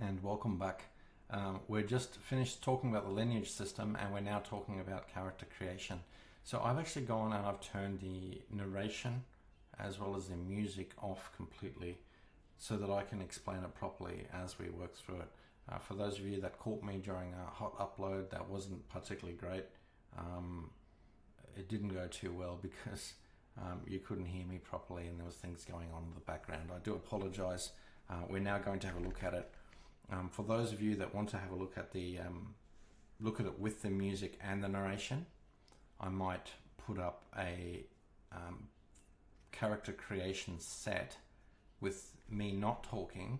and welcome back. We're just finished talking about the lineage system and we're now talking about character creation. So I've actually gone and I've turned the narration as well as the music off completely so that I can explain it properly as we work through it. For those of you that caught me during a hot upload, that wasn't particularly great. It didn't go too well because you couldn't hear me properly and there was things going on in the background. I do apologize. We're now going to have a look at it. For those of you that want to have a look at it with the music and the narration, I might put up a character creation set with me not talking,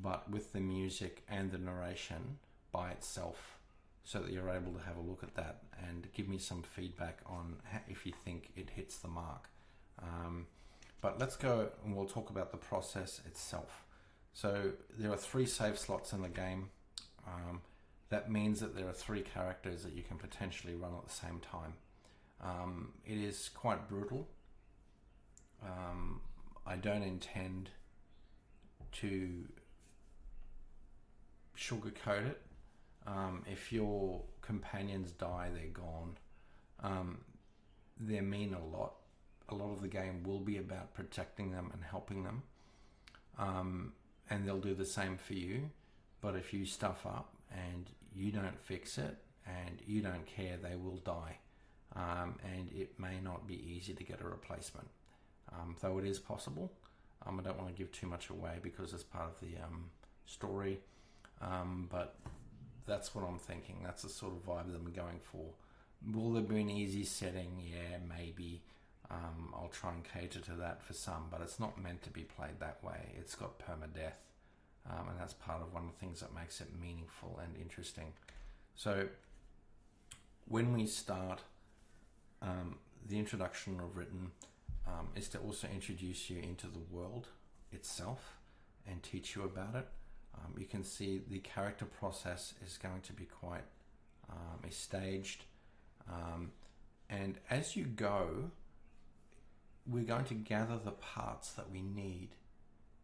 but with the music and the narration by itself, so that you're able to have a look at that and give me some feedback on if you think it hits the mark. But let's go and we'll talk about the process itself. So there are 3 save slots in the game. That means that there are 3 characters that you can potentially run at the same time. It is quite brutal. I don't intend to sugarcoat it. If your companions die, they're gone. They mean a lot. A lot of the game will be about protecting them and helping them. And they'll do the same for you. But if you stuff up and you don't fix it and you don't care, they will die. And it may not be easy to get a replacement. Though it is possible. I don't want to give too much away because it's part of the story. But that's what I'm thinking. That's the sort of vibe that I'm going for. Will there be an easy setting? Yeah, maybe. I'll try and cater to that for some, but it's not meant to be played that way. It's got permadeath, and that's part of one of the things that makes it meaningful and interesting. So when we start, the introduction of written is to also introduce you into the world itself and teach you about it. You can see the character process is going to be quite staged, and as you go, we're going to gather the parts that we need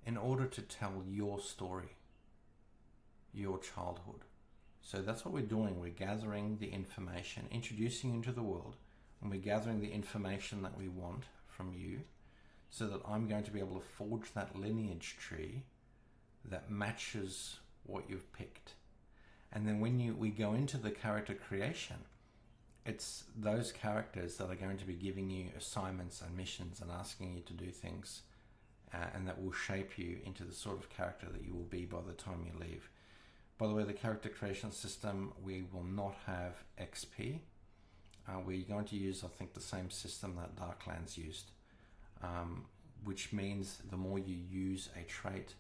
in order to tell your story, your childhood. So that's what we're doing. We're gathering the information, introducing you into the world, and we're gathering the information that we want from you so that I'm going to be able to forge that lineage tree that matches what you've picked. And then when we go into the character creation, it's those characters that are going to be giving you assignments and missions and asking you to do things, and that will shape you into the sort of character that you will be by the time you leave. By the way, the character creation system, we will not have XP. We're going to use, I think, the same system that Darklands used, which means the more you use a trait,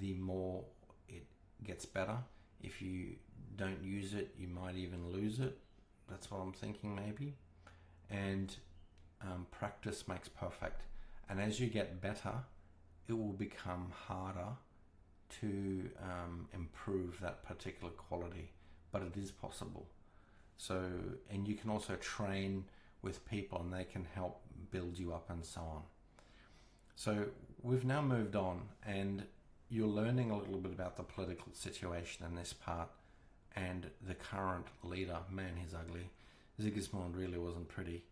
the more it gets better. If you don't use it, you might even lose it. That's what I'm thinking, maybe. And practice makes perfect. And as you get better, it will become harder to improve that particular quality, but it is possible. So, and you can also train with people and they can help build you up and so on. So we've now moved on and you're learning a little bit about the political situation in this part and the current leader. Man, he's ugly. Sigismund really wasn't pretty.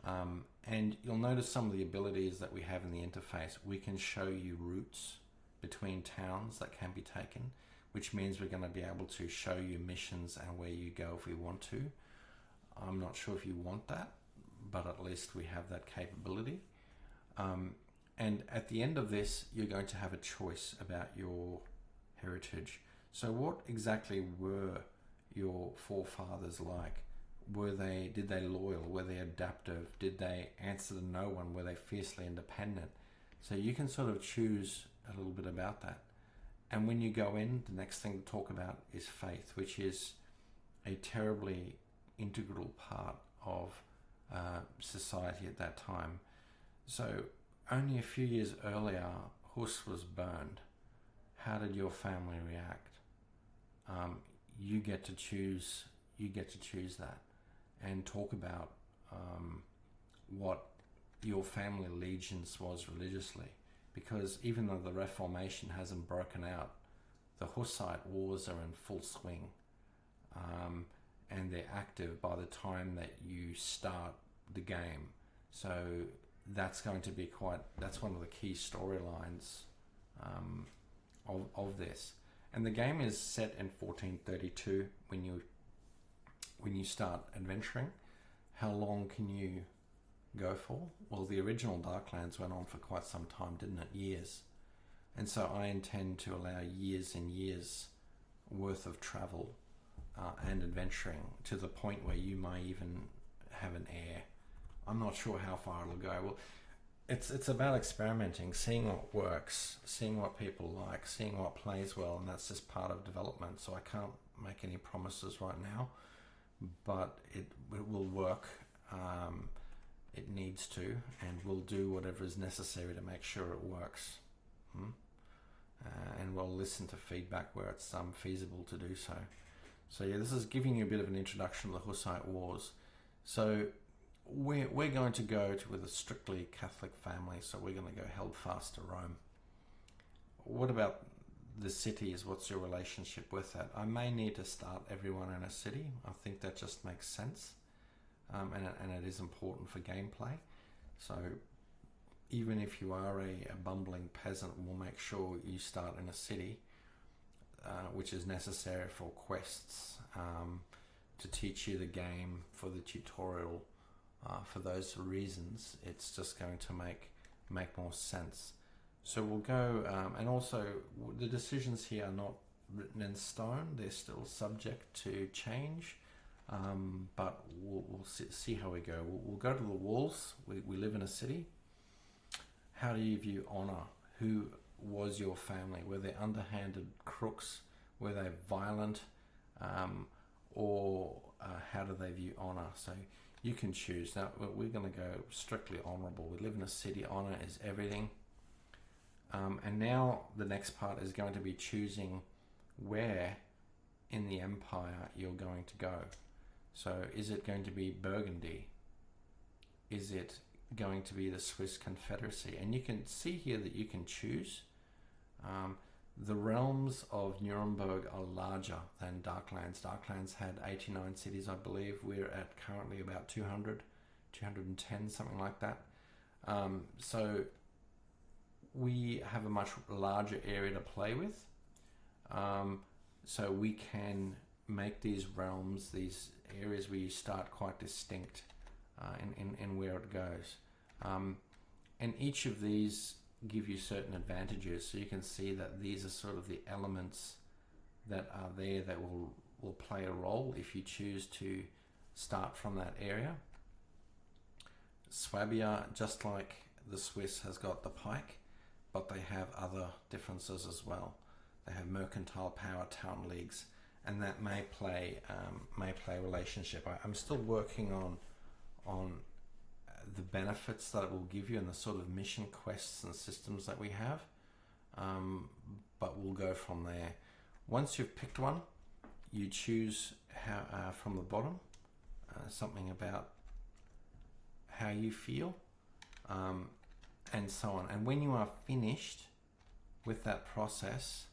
And you'll notice some of the abilities that we have in the interface. We can show you routes between towns that can be taken, which means we're going to be able to show you missions and where you go if we want to. I'm not sure if you want that, but at least we have that capability. And at the end of this, you're going to have a choice about your heritage. So what exactly were your forefathers like? Did they loyal? Were they adaptive? Did they answer to no one? Were they fiercely independent? So you can sort of choose a little bit about that. And when you go in, the next thing to talk about is faith, which is a terribly integral part of society at that time. So only a few years earlier, Hus was burned. How did your family react? You get to choose. You get to choose that, and talk about what your family allegiance was religiously. Because even though the Reformation hasn't broken out, the Hussite wars are in full swing, and they're active by the time that you start the game. So that's going to be that's one of the key storylines of this. And the game is set in 1432 when you start adventuring. How long can you go for? Well, the original Darklands went on for quite some time, didn't it? Years. And so I intend to allow years and years worth of travel and adventuring, to the point where you may even have an heir. I'm not sure how far it'll go. Well, it's about experimenting, seeing what works, seeing what people like, seeing what plays well, and that's just part of development. So I can't make any promises right now, but it will work. It needs to, and we'll do whatever is necessary to make sure it works. And we'll listen to feedback where it's feasible to do so. So yeah, this is giving you a bit of an introduction to the Hussite Wars. So we're going to go with a strictly Catholic family, so we're going to go held fast to Rome. What about the cities? What's your relationship with that? I may need to start everyone in a city. I think that just makes sense, and it is important for gameplay. So even if you are a bumbling peasant, we'll make sure you start in a city, which is necessary for quests, to teach you the game, for the tutorial. For those reasons, it's just going to make more sense. So we'll go, and also the decisions here are not written in stone. They're still subject to change, but we'll see how we go. We'll go to the walls. We live in a city. How do you view honor? Who was your family? Were they underhanded crooks? Were they violent? Or how do they view honor? So you can choose. Now, we're going to go strictly honorable. We live in a city. Honor is everything. And now the next part is going to be choosing where in the empire you're going to go. So is it going to be Burgundy? Is it going to be the Swiss Confederacy? And you can see here that you can choose. The realms of Nuremberg are larger than Darklands. Darklands had 89 cities, I believe. We're at currently about 200, 210, something like that. So we have a much larger area to play with. So we can make these realms, these areas where you start, quite distinct in where it goes. And each of these give you certain advantages. So you can see that these are sort of the elements that are there that will play a role if you choose to start from that area. Swabia, just like the Swiss, has got the pike, but they have other differences as well. They have mercantile power, town leagues, and that may play relationship. I'm still working on the benefits that it will give you and the sort of mission quests and systems that we have, but we'll go from there. Once you've picked one, you choose how from the bottom, something about how you feel, and so on. And when you are finished with that process,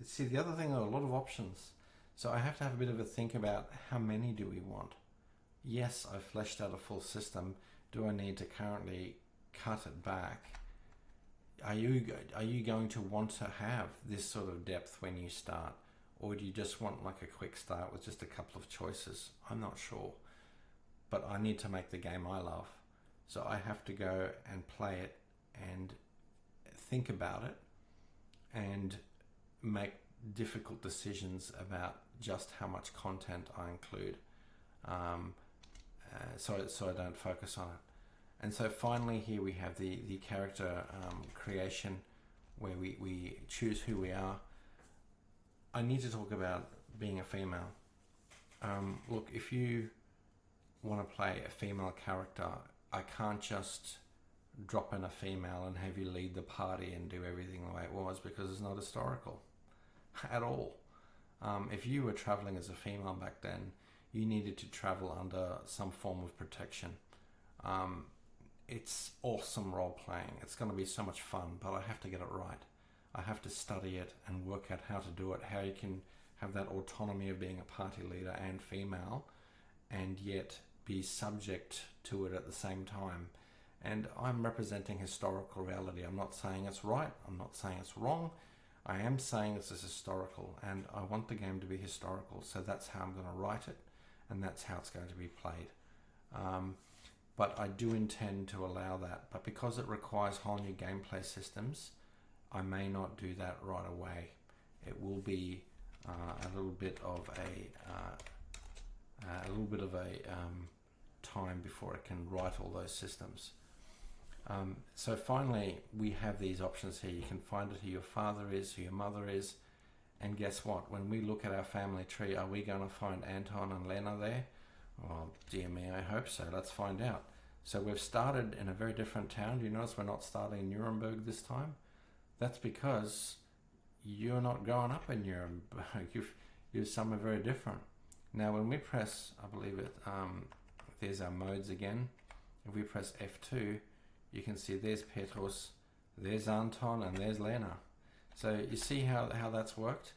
see, the other thing, there are a lot of options, so I have to have a bit of a think about how many do we want. Yes, I've fleshed out a full system. Do I need to currently cut it back? Are you going to want to have this sort of depth when you start, or do you just want like a quick start with just a couple of choices? I'm not sure, but I need to make the game I love, so I have to go and play it and think about it and make difficult decisions about just how much content I include, so I don't focus on it. And so finally here we have the character creation, where we choose who we are. I need to talk about being a female. Look, if you want to play a female character, I can't just drop in a female and have you lead the party and do everything the way it was, because it's not historical at all. If you were traveling as a female back then, you needed to travel under some form of protection. It's awesome role playing. It's going to be so much fun, but I have to get it right. I have to study it and work out how to do it, how you can have that autonomy of being a party leader and female, and yet be subject to it at the same time. And I'm representing historical reality. I'm not saying it's right. I'm not saying it's wrong. I am saying this is historical, and I want the game to be historical, so that's how I'm going to write it, and that's how it's going to be played. But I do intend to allow that. But because it requires whole new gameplay systems, I may not do that right away. It will be a little bit of a time before I can write all those systems. So finally, we have these options here. You can find it who your father is, who your mother is, and guess what? When we look at our family tree, are we going to find Anton and Lena there? Well, dear me, I hope so. Let's find out. So we've started in a very different town. Do you notice we're not starting in Nuremberg this time? That's because you're not growing up in Nuremberg. You're somewhere very different. Now, when we press, I believe it, there's our modes again. If we press F2, you can see there's Petrus, there's Anton, and there's Lena. So you see how that's worked?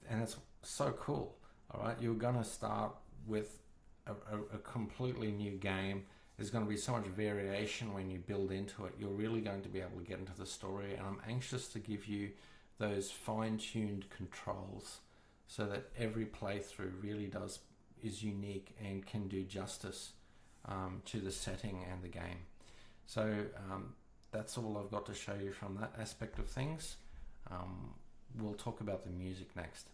And it's so cool. All right, you're going to start with a completely new game. There's going to be so much variation when you build into it. You're really going to be able to get into the story, and I'm anxious to give you those fine-tuned controls so that every playthrough really is unique and can do justice to the setting and the game. So that's all I've got to show you from that aspect of things. We'll talk about the music next.